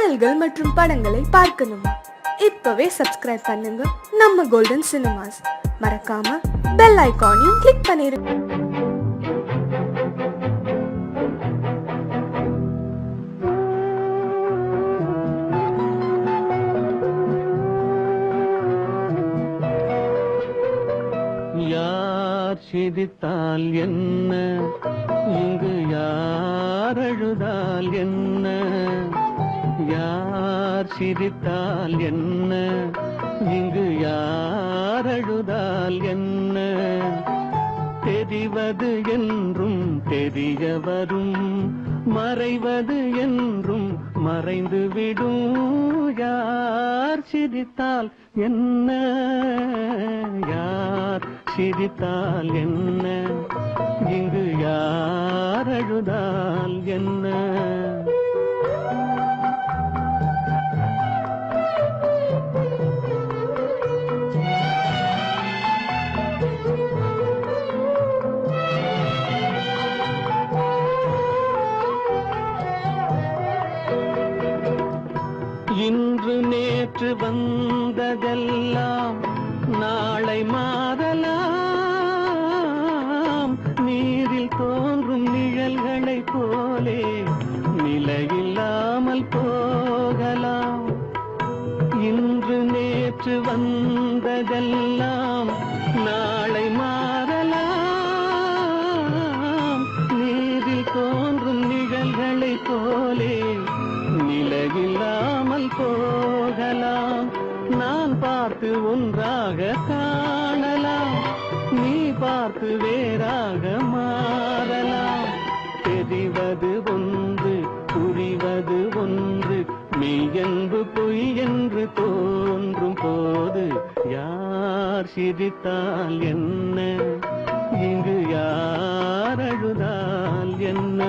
பாடல்கள் மற்றும் படங்களை பார்க்கணுமா? இப்பவே சப்ஸ்கிரைப் பண்ணுங்க நம்ம கோல்டன் சினிமாஸ். மறக்காம பெல் ஐகானையும் கிளிக் பண்ணிருங்க. யார் சிரித்தால் என்ன, இங்கு யார் அழுதால் என்ன? யார் சிரித்தால் என்ன, இங்கு யார் அழுதால் என்ன? தெரிவது என்றும் தெரிய வரும், மறைவது என்றும் மறைந்துவிடும். யார் சிரித்தால் என்ன, யார் சிரித்தால் என்ன, இங்கு யார் அழுதால் என்ன? இன்று நேற்று வந்ததெல்லாம் நாளை மாறலாம். நீரில் தோன்றும் நிழல்களைப் போலே நிலையில்லாமல் போகலாம். இன்று நேற்று வந்ததெல்லாம் நாளை மாறலாம். நீரில் தோன்றும் நிழல்களைப் போலே நிலையில்லாமல் போகலாம். நான் பார்த்து ஒன்றாக காணலாம், நீ பார்த்து வேறாக மாறலாம். தெரிவது ஒன்று, புரிவது ஒன்று, மெய்யென்பு பொய் என்று தோன்றும் போது யார் சிரித்தால் என்ன, இங்கு யார் அழுதால் என்ன?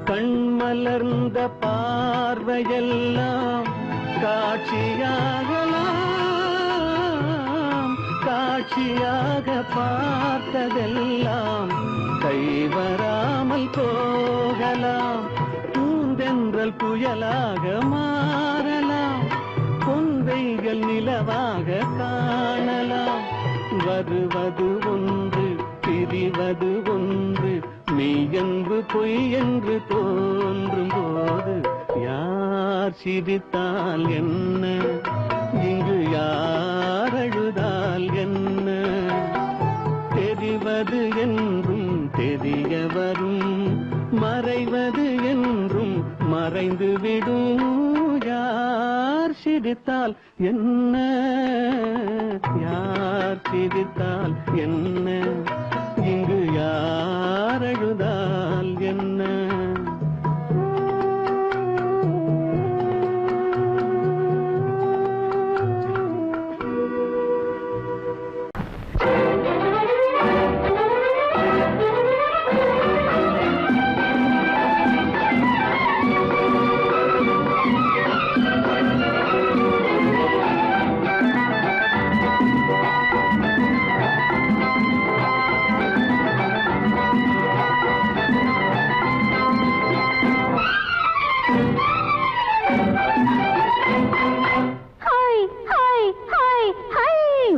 கண்மலர்ந்த பார்வையெல்லாம் காட்சியாகலாம். காட்சியாக பார்த்ததெல்லாம் கைவராமல் போகலாம். பூந்தென்றல் புயலாக மாறலாம், பொந்தைகள் நிலவாக காணலாம். வருவது ஒன்று, பிரிவது ஒன்று, மெய்யென்பு பொய் என்று தோன்றும் போது யார் சிரித்தால் என்ன, இங்கு யார் அழுதால் என்ன? தெரிவது என்றும் தெரிய வரும், மறைவது என்றும் மறைந்துவிடும். யார் சிரித்தால் என்ன, யார் சிரித்தால் என்ன, இங்கு யார் அழுதால் என்ன?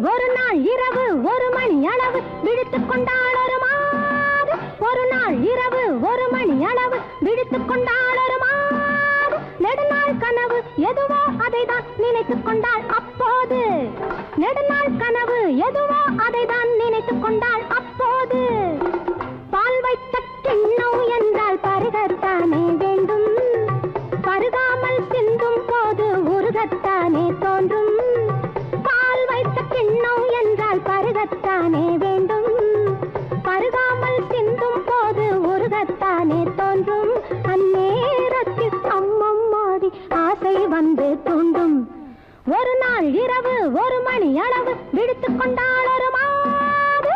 ஒரு நாள் இரவு 1 மணி அளவு விழித்துக் கொண்டாள் ஒரு மாது. ஒரு நாள் இரவு 1 மணி அளவு விழித்துக் கொண்டாள் ஒரு மாது. நெடுநாள் கனவு எதுவோ அதைதான் நினைத்துக் கொண்டாள் அப்போது. நெடுநாள் கனவு எதுவோ அதைதான் நினைத்துக் கொண்டாள் அப்போது. பால் வைத்த கிண்ணம் என்றால் பருகத்தானே வேண்டும், பருகாமல் சிந்தும் போது உருகத்தானே தோன்றும். கிண்ணம் என்றால் பருகத்தானே வேண்டும், பருகாமல் சிந்தும் போது உருகத்தானே தோன்றும். அந்நேரத்தில் அம்மம்மாடி ஆசை வந்து தூண்டும். ஒரு நாள் இரவு 1 மணி அளவு விழித்துக் கொண்டாள் ஒரு மாது.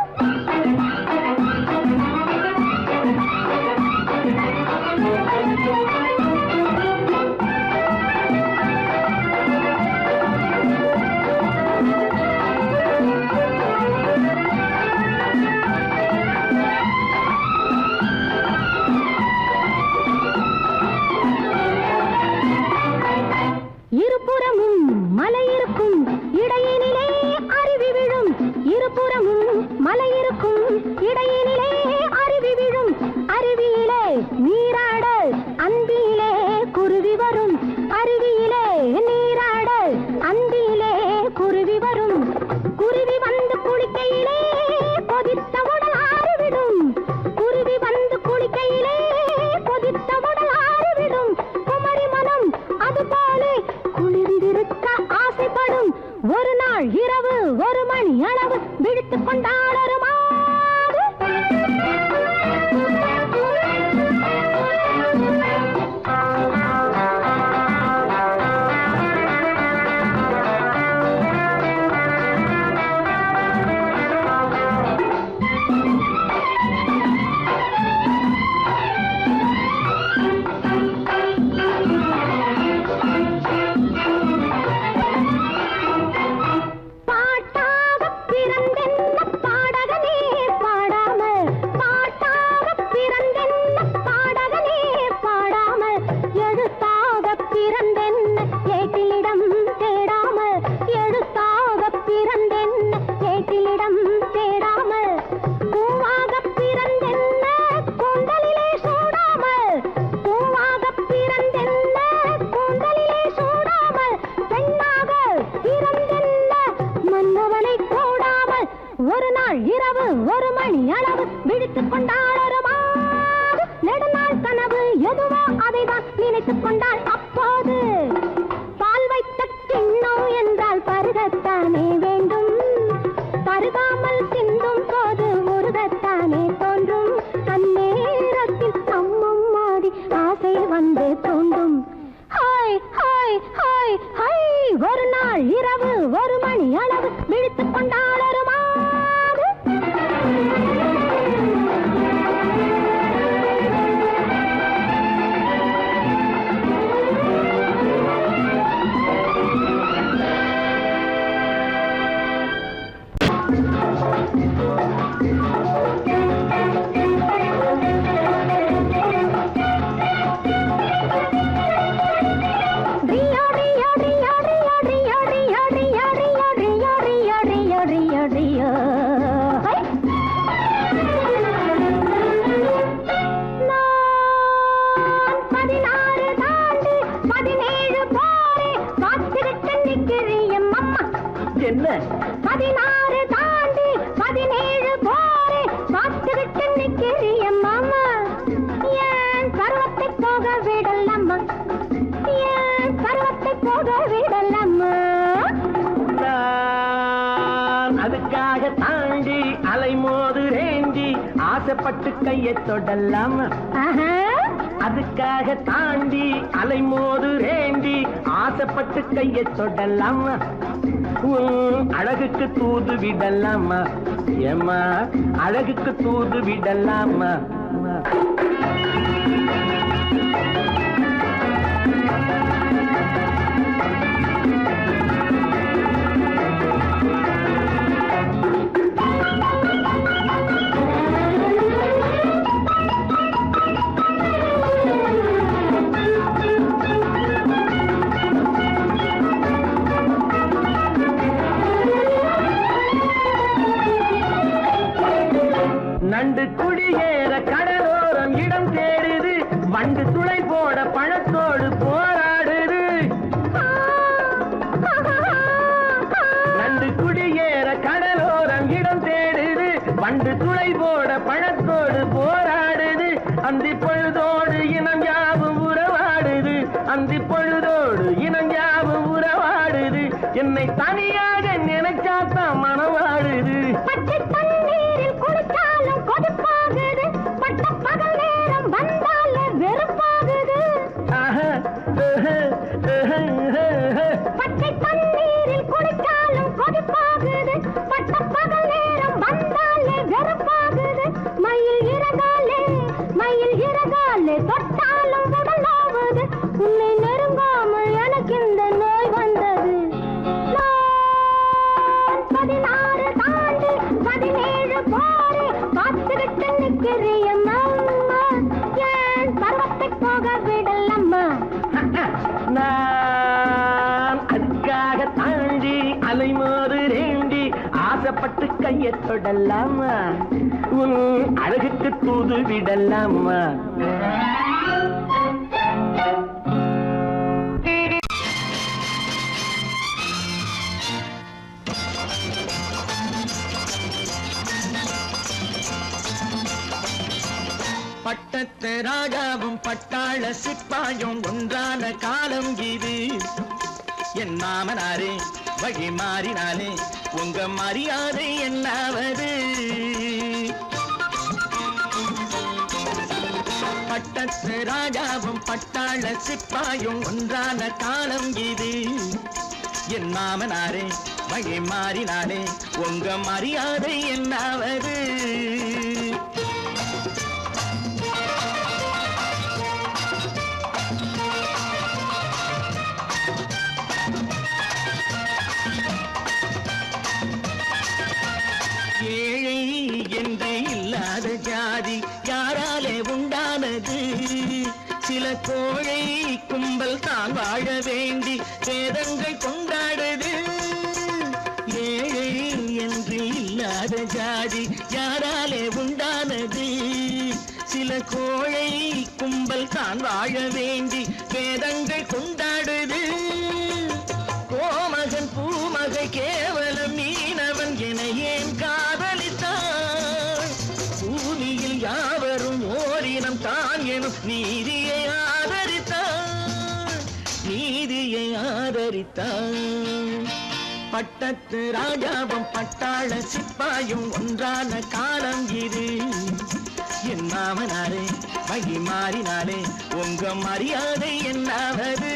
இருபுறமும் மலை இருக்கும் இடையினிலே அருவி விழும் இருபுறமும் மலை இருக்கும் இடையினிலே அருவி விழும் அருவியிலே நீராட அந்தியிலே குருவி வரும் அருவியிலே நீராட அந்தியிலே குருவி வரும் குருவி வந்து குளிக்கையிலே கொதித்த உடல் ஆறிவிடும் குருவி வந்து குளிக்கையிலே கொதித்த உடல் ஆறிவிடும் குமரி மனம் அதுபோலே குளிர்ந்திருக்க ஆசைப்படும் ஒரு நாள் இரவு ஒரு மணி அளவு விழித்துக் கொண்டால் ஒரு மாது ஒரு நாள் இரவு ஒரு மணி அளவு விழித்துக் கொண்டால் ஒரு மாது நெடுநாள் கனவு எதுவோ அதைதான் நினைத்துக் கொண்டால் அப்போது பால் வைத்த கிண்ணம் என்றால் பருகத்தானே வேண்டும் பருகாமல் சிந்தும் போது உருகத்தானே தோன்றும் அந்நேரத்தில் அம்மம் மாறி ஆசை வந்து தோன்றும் ஹாய் ஹாய் ஹாய் ஹாய் ஒரு நாள் இரவு ஒரு மணி அளவு விழித்துக் கொண்டால் ஒரு மாது என்ன 16 தாண்டி 17 போரே காத்துக்கிட்டு நிக்கிறிய மாமா ஏன் பருவத்தை போக விடலாமா ஏன் பருவத்தை போக விடலாமா அதுக்காக தாண்டி அலைமோது ரேண்டி ஆசைப்பட்டு கையை தொடலாமா அதுக்காக தாண்டி அலைமோது ரேண்டி ஆசைப்பட்டு கையை தொடலாமா அழகுக்கு தூது விடலாமா ஏமா அழகுக்கு தூது விடலாமா நண்டு குடியேற கடலோரம் இடம் தேடுது வண்டு துளை போட பழத்தோடு போராடுது நண்டு குடியேற கடலோரம் இடம் தேடுது வண்டு துளை போட பழத்தோடு போராடுது அந்தி பொழுதோடு இனம் யாவும் உறவாடுது அந்தி பொழுதோடு இனம் யாவும் உறவாடுது என்னை தனியாக நினைச்சாத்தான் மனவாடுது கொதிப்பாகுது பட்ட பகல் நேரம் வந்தால வெறுப்பாகுது பச்சை தண்ணீரில் குளிச்சாலும் கொதிப்பாகுது பட்ட பகல் நேரம் வந்தால வெறுப்பாகுது மயில் இறகாலே தொட்டாலும் உடல் நோவுது உன்னை நெருங்காமல் எனக்கு இந்த நோய் வந்தது 16 தாண்டி 17 போரே காத்துக்கிட்டு நிக்கிறிய மாமா ஏன் பருவத்தை போக விடலாமா நான் கைய தொடலாமா உன் அழகுக்கு தூது விடலாமா பட்டத்து ராஜாவும் பட்டாள சிப்பாயும் ஒன்றான காலம் இது என் மாமனாரே வழி மாறினாலே உங்க மரியாதை என்னாவது பட்டத்து ராஜாவும் பட்டாள சிப்பாயும் ஒன்றான காலம் இது என் மாமனாரே வழி மாறினாலே உங்க மரியாதை என்னாவது ஏழை என்றே இல்லாத ஜாதி யாராலே உண்டானது சில கோழை கும்பல் தான் வாழ வேண்டி வேதங்கள் கொண்டாடுது ஏழை என்று இல்லாத ஜாதி யாராலே உண்டானது சில கோழை கும்பல் தான் வாழ வேண்டி வேதங்கள் கொண்டாடுது கோமகன் பூமகை கேவலம் மீனவன் என ஏன் காதலித்தான் பூமியில் யாவரும் ஓரினம் தான் எனும் நீதியை ஆதரித்தான் பட்டத்து ராஜாவும் பட்டாள சிப்பாயும் ஒன்றான காலம் இது என் மாமனாரே வகி மாறினாலே உங்க மரியாதை என்னாவது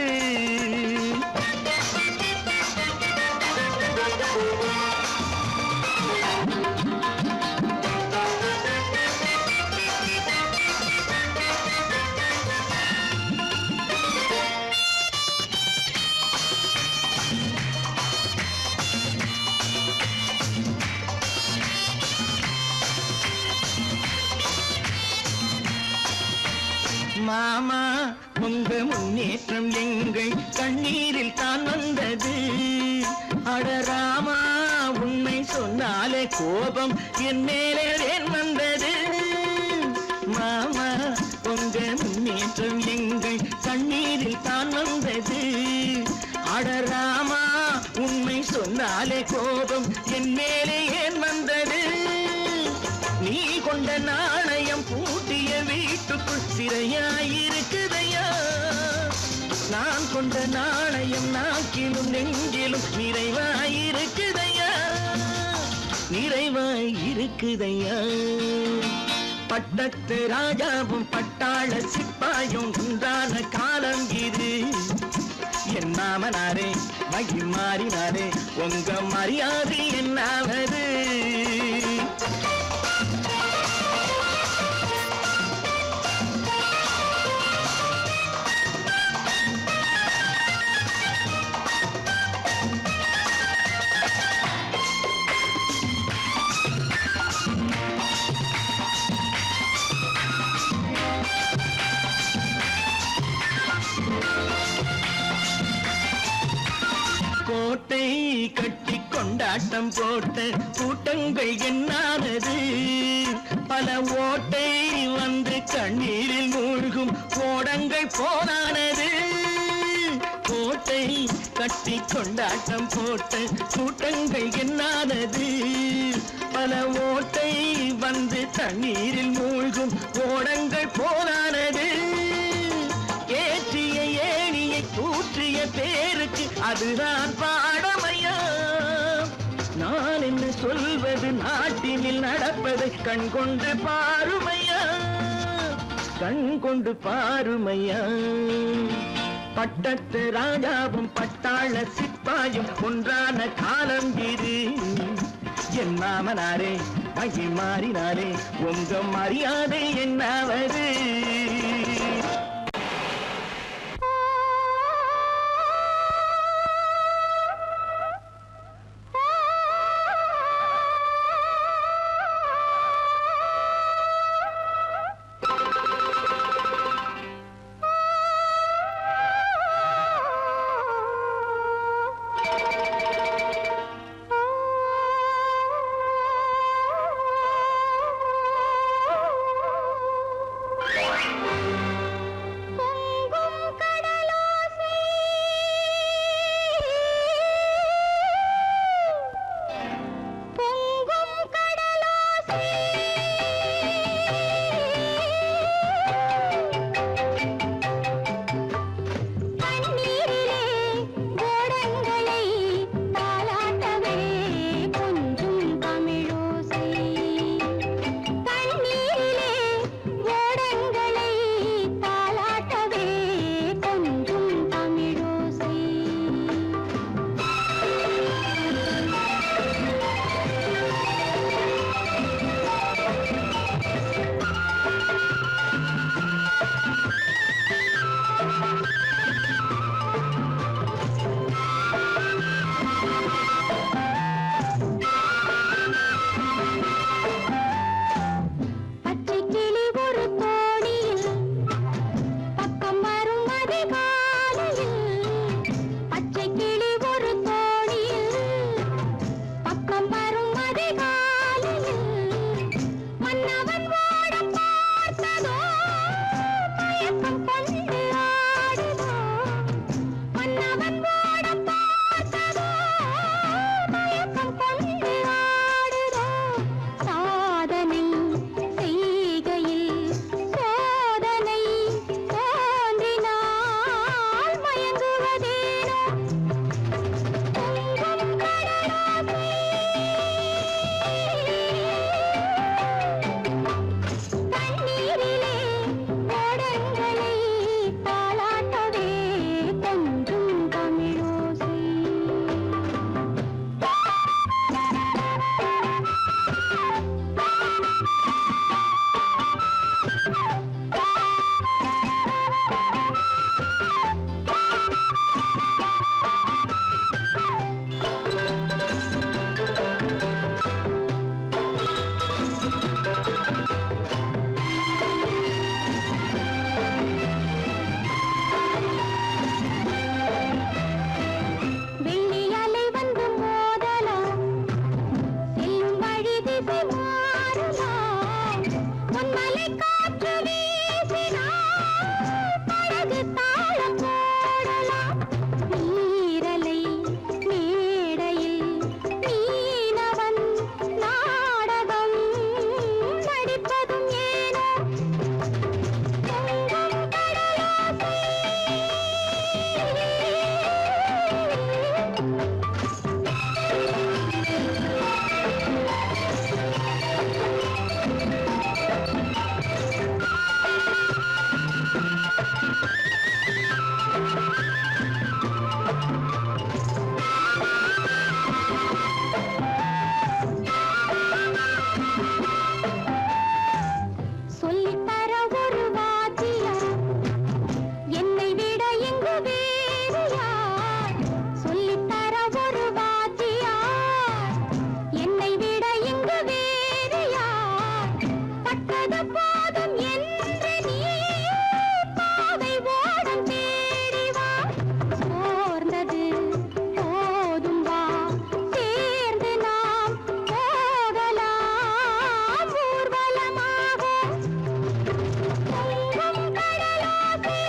மாமா உங்க முன்னேற்றம் எங்கள் கண்ணீரில் தான் வந்தது அடராமா உண்மை சொன்னாலே கோபம் என் மேலே ஏன் வந்தது மாமா உங்க முன்னேற்றம் எங்கள் கண்ணீரில் தான் வந்தது அடராமா உண்மை சொன்னாலே கோபம் என் மேலே ஏன் வந்தது நீ கொண்ட நாணயம் பூட்டிய வீட்டுக்குள் சிறையாயிருக்குதையா நான் கொண்ட நாணயம் நாக்கிலும் நெஞ்சிலும் நிறைவாயிருக்குதையா நிறைவாயிருக்குதையா பட்டத்து ராஜாவும் பட்டாள சிப்பாயும் ஒன்றான காலம் இது என் மாமனாரே வகி மாறினாரே உங்க மரியாதை என்னாவது கோட்டை கட்டி கொண்டாட்டம் போட்ட கூட்டங்கள் என்னானது பல ஓட்டை வந்து கண்ணீரில் மூழ்கும் ஓடங்கள் போனானது கோட்டை கட்டி கொண்டாட்டம் போட்ட கூட்டங்கள் என்னானது பல ஓட்டை வந்து தண்ணீரில் மூழ்கும் ஓடங்கள் போனானது ஏற்றிய ஏணியை தூற்றிய பேருக்கு அதுதான் பாடமையா நான் என்ன சொல்வது நாட்டினில் நடப்பதை கண் கொண்டு பாருமையா கண் கொண்டு பாருமையா பட்டத்து ராஜாவும் பட்டாள சிப்பாயும் ஒன்றான காலம் இது என் மாமனாரே வகி மாறினாரே உங்க மரியாதை என்னாவது அதிகாலையில் பச்சை கிளி ஒரு தோணியில் பக்கம் வரும் அதிகாலையில் மன்னவன் ஓட பார்த்ததோ மயக்கம் கொண்டு ஆடுதோ மன்னவன் ஓட பார்த்ததோ மயக்கம் கொண்டு ஆடுதோ சாதனை செய்கையில் சோதனை தோன்றினால் மயங்குவதேனோ பொங்கும் கடலாசை தண்ணீரிலே ஓடங்களை தாளாட்டவே கொஞ்சும் தமிழோசை வெள்ளி அலை வந்து மோதலாம் செல்லும் வழி திசை மாறலாம் பொன்மலை காற்று வீசினால் படகு தாளம் போடலாம் நீரலை மேடையில் மீனவன் நாடகம் நடிப்பதும் ஏனோ பொங்கும் கடலாசை சொல்லித்தர ஒரு வாத்தியார் என்னை விட இங்கு வேறு யார் சொல்லித்தர ஒரு வாத்தியார் என்னை விட இங்கு வேறு யார் பட்டது போதும் என்று நீ பாவை ஓடம் தேடி வா சோர்ந்தது போதும் வா சேர்ந்து நாம் போகலாம் ஊர்வலமாக பொங்கும் கடலாசை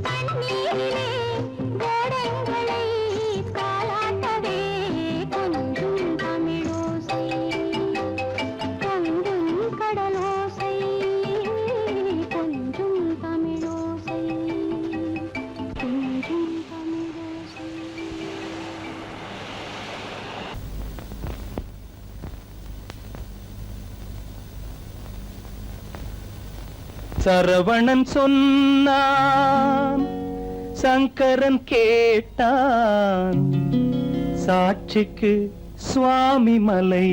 தண்ணீரிலே ஓடங்களை தாளாட்டவே கொஞ்சும் தமிழோசை பொங்கும் கடலோசை கொஞ்சும் தமிழோசை கொஞ்சும் தமிழோசை சரவணன் சொன்னான் சங்கரன் கேட்டான் சாட்சிக்கு சுவாமி மலை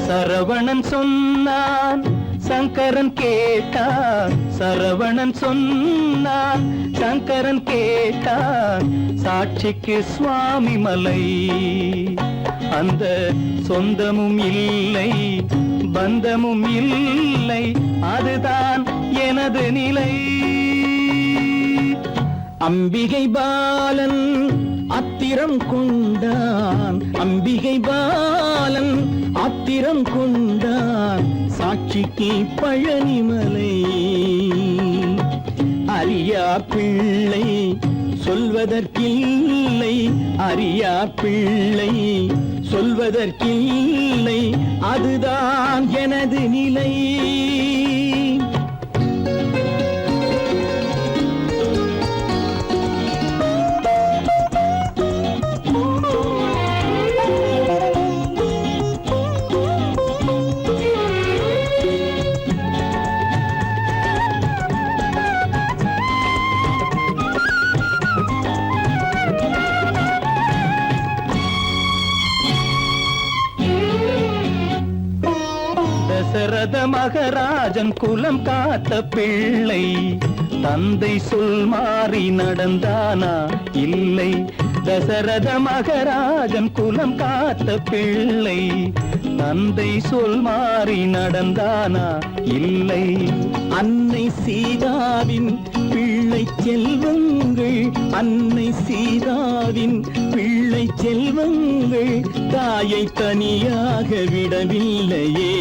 சரவணன் சொன்னான் சங்கரன் கேட்டான் சரவணன் சொன்னான் சங்கரன் கேட்டான் சாட்சிக்கு சுவாமி மலை அந்த சொந்தமும் இல்லை பந்தமும் இல்லை அதுதான் எனது நிலை அம்பிகை பாலன் அத்திரம் கொண்டான் அம்பிகை பாலன் ஆத்திரம் கொண்டான் சாட்சிக்கு பழனிமலை அறியா பிள்ளை சொல்வதற்கில்லை அறியா பிள்ளை சொல்வதற்கில்லை அதுதான் எனது நிலை தசரத மகாராஜ மகாராஜன் குலம் காத்த பிள்ளை. தந்தை சொல் மாறி நடந்தானா? இல்லை. தசரத மகாராஜன் குலம் காத்த பிள்ளை. தந்தை சொல் மாறி நடந்தானா? இல்லை. அன்னை சீதாவின் பிள்ளை செல்வங்கள், அன்னை சீதாவின் பிள்ளை செல்வங்கள் தாயை தனியாக விடவில்லையே,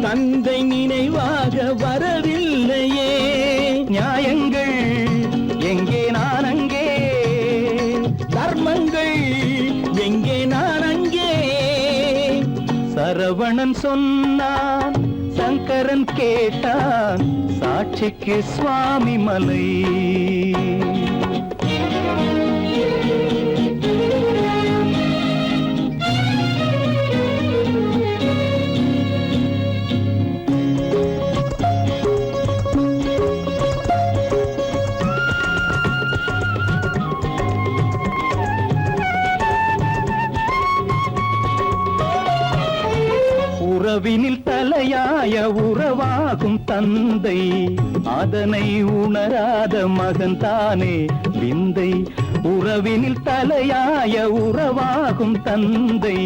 தந்தை நினைவாக வரவில்லையே. நியாயங்கள் எங்கே நான் அங்கே, தர்மங்கள் எங்கே நான் அங்கே. சரவணன் சொன்னான், சங்கரன் கேட்டான், சாட்சிக்கு சுவாமி மலை. உறவினில் தலையாய உறவாகும் தந்தை, அதனை உணராத மகன் தானே விந்தை. உறவினில் தலையாய உறவாகும் தந்தை,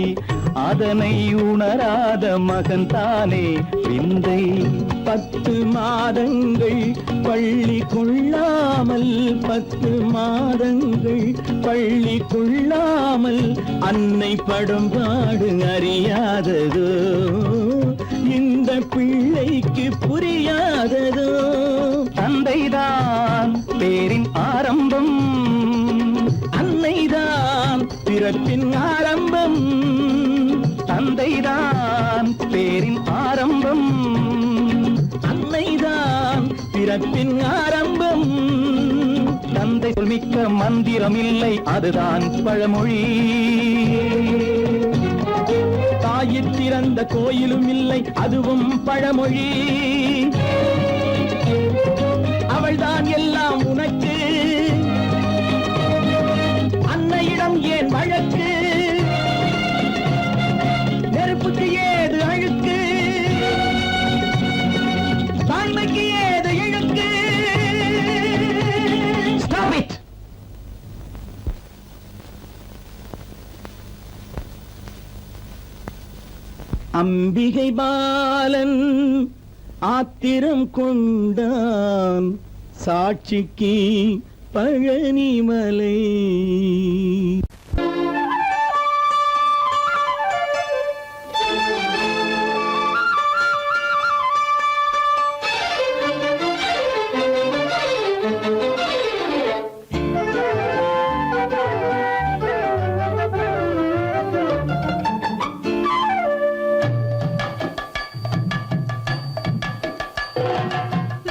அதனை உணராத மகன் தானே விந்தை. 10 மாதங்கள் பள்ளி கொள்ளாமல், 10 மாதங்கள் பள்ளி கொள்ளாமல் அன்னை படும் பாடு அறியாததோ, இந்த பிள்ளைக்கு புரியாததோ. தந்தைதான் பேரின் ஆரம்பம், அன்னைதான் பிறப்பின் ஆரம்பம். தந்தைதான் பேரின் ஆரம்பம், அன்னைதான் பிறப்பின் ஆரம்பம். தந்தை சொல்மிக்க மந்திரம் இல்லை, அதுதான் பழமொழி. தாயிற் திறந்த கோயிலும் இல்லை, அதுவும் பழமொழி. அவள்தான் எல்லாம் உனக்கு, அன்னையிடம் ஏன் வழக்கு? நெருப்புக்கு ஏது அழுக்கு, தாய்மைக்கு ஏது இழுக்கு? Stop it! அம்பிகை பாலன் ஆத்திரம் கொண்டான், சாட்சிக்கு பழனிமலை.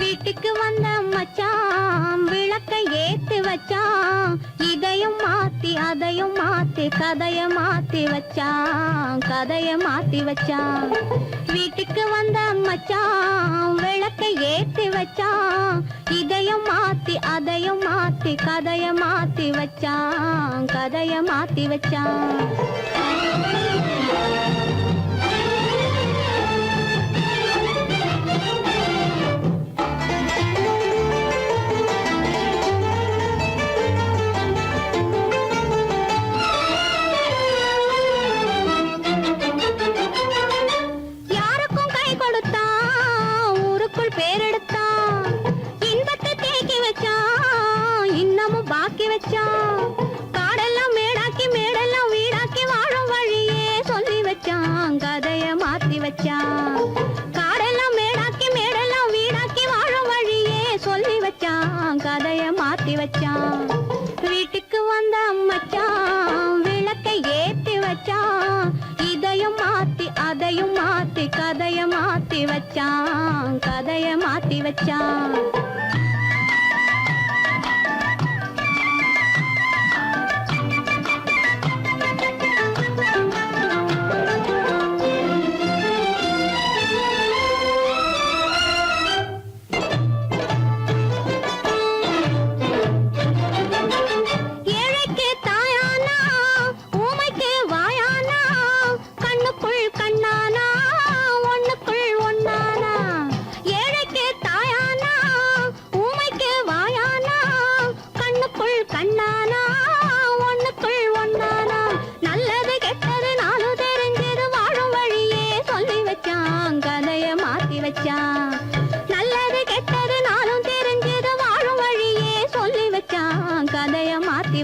வீட்டுக்கு வந்த மச்சான் விளக்கை ஏத்தி வச்சான், இதையும் மாத்தி அதையும் மாத்தி கதைய மாத்தி வச்சான், கதைய மாத்தி வச்சான். வீட்டுக்கு வந்த மச்சான் விளக்கை ஏத்தி வச்சான், இதையும் மாத்தி அதையும் மாத்தி கதைய மாத்தி வச்சான், கதைய மாத்தி வச்சான். காடெல்லாம் மேடாக்கி மேடெல்லாம் வீடாக்கி வாழும் வழியே சொல்லி வச்சான், கதைய மாத்தி வச்சான். காடெல்லாம் மேடாக்கி மேடெல்லாம் வீடாக்கி வாழும் வழியே சொல்லி வச்சான், கதைய மாத்தி வச்சான். வீட்டுக்கு வந்த மச்சான் விளக்கை ஏத்தி வச்சான், இதையும் மாத்தி அதையும் மாத்தி கதைய மாத்தி வச்சான், கதைய மாத்தி வச்சான். கண்ணானா ஒண்ணுக்குள் ஒண்ணானா,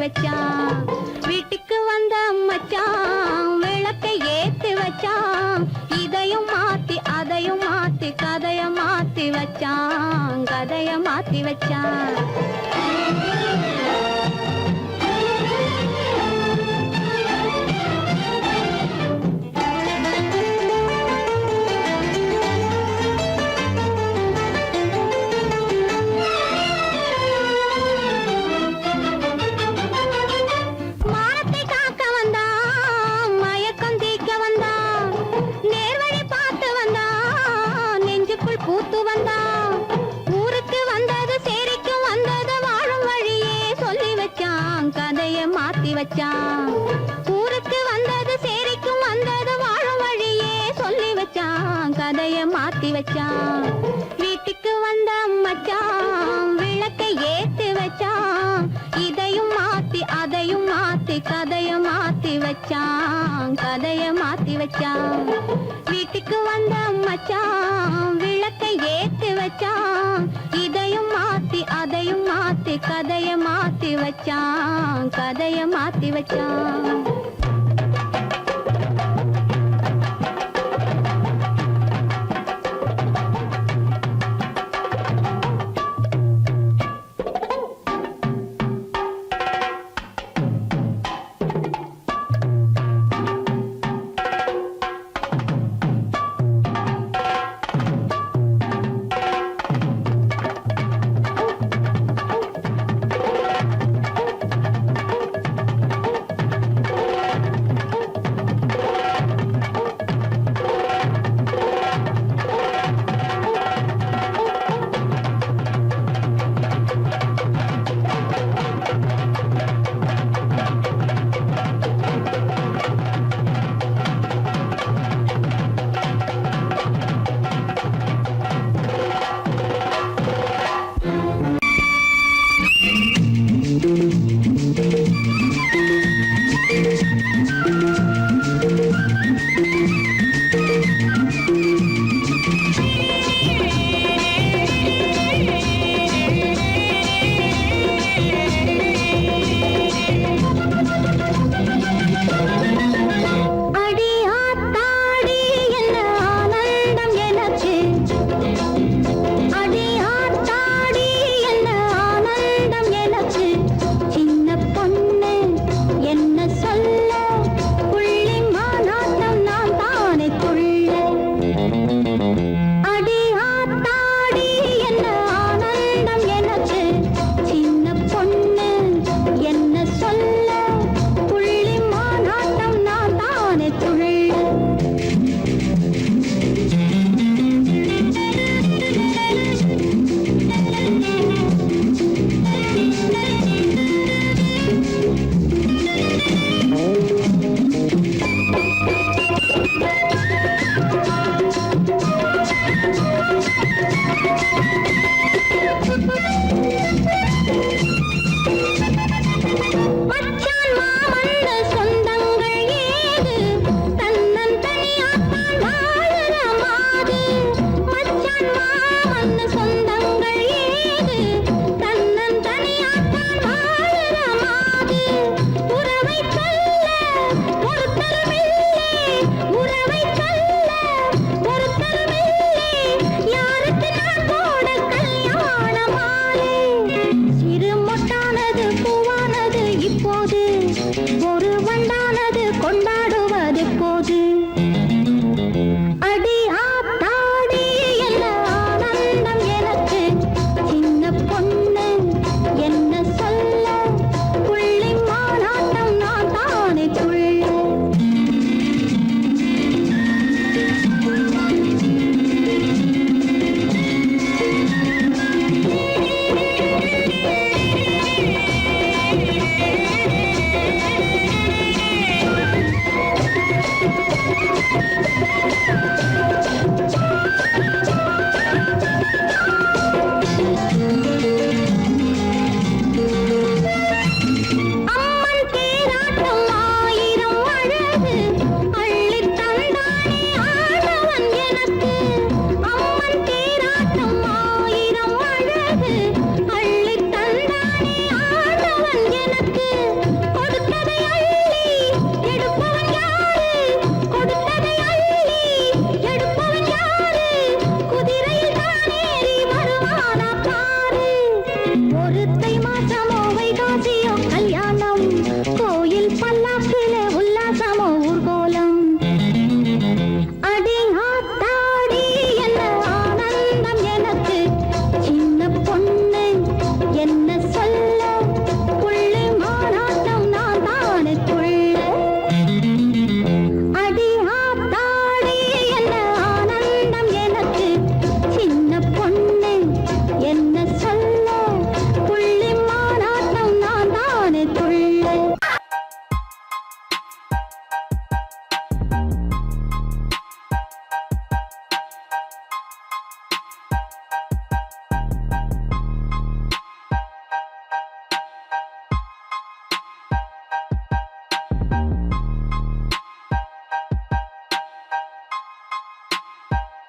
வச்சான். வீட்டுக்கு வந்த மச்சான் விளக்கை ஏத்தி வச்சான். இதையும் மாத்தி அதையும் மாத்தி கதைய மாத்தி வச்சான். கதைய மாத்தி வச்சான். மானத்தை காக்க வந்தான், மயக்கம் தீர்க்க வந்தான், நேர்வழி பார்த்து வந்தான், நெஞ்சுக்குள் பூத்து வந்தான். ஊருக்கு வந்தது சேரிக்கு வந்தது வாழும் வழியே சொல்லி வச்சான். கதையை மாத்தி வச்சான். ஊருக்கு வந்தது சேரிக்கும் வந்தது வாழும் வழியே சொல்லி வச்சான். கதையை மாத்தி வச்சான். வீட்டுக்கு வந்த மச்சான் விளக்கை ஏத்தி வச்சான். இதையும் மாத்தி அதையும் மாத்தி கதைய மாத்தி வச்சான். கதைய மாத்தி வச்சான். வீட்டுக்கு வந்த மச்சான் விளக்கை ஏத்தி வச்சான். இதையும் மாத்தி அதையும் மாத்தி கதைய மாத்தி வச்சான். கதைய மாத்தி வச்சான்.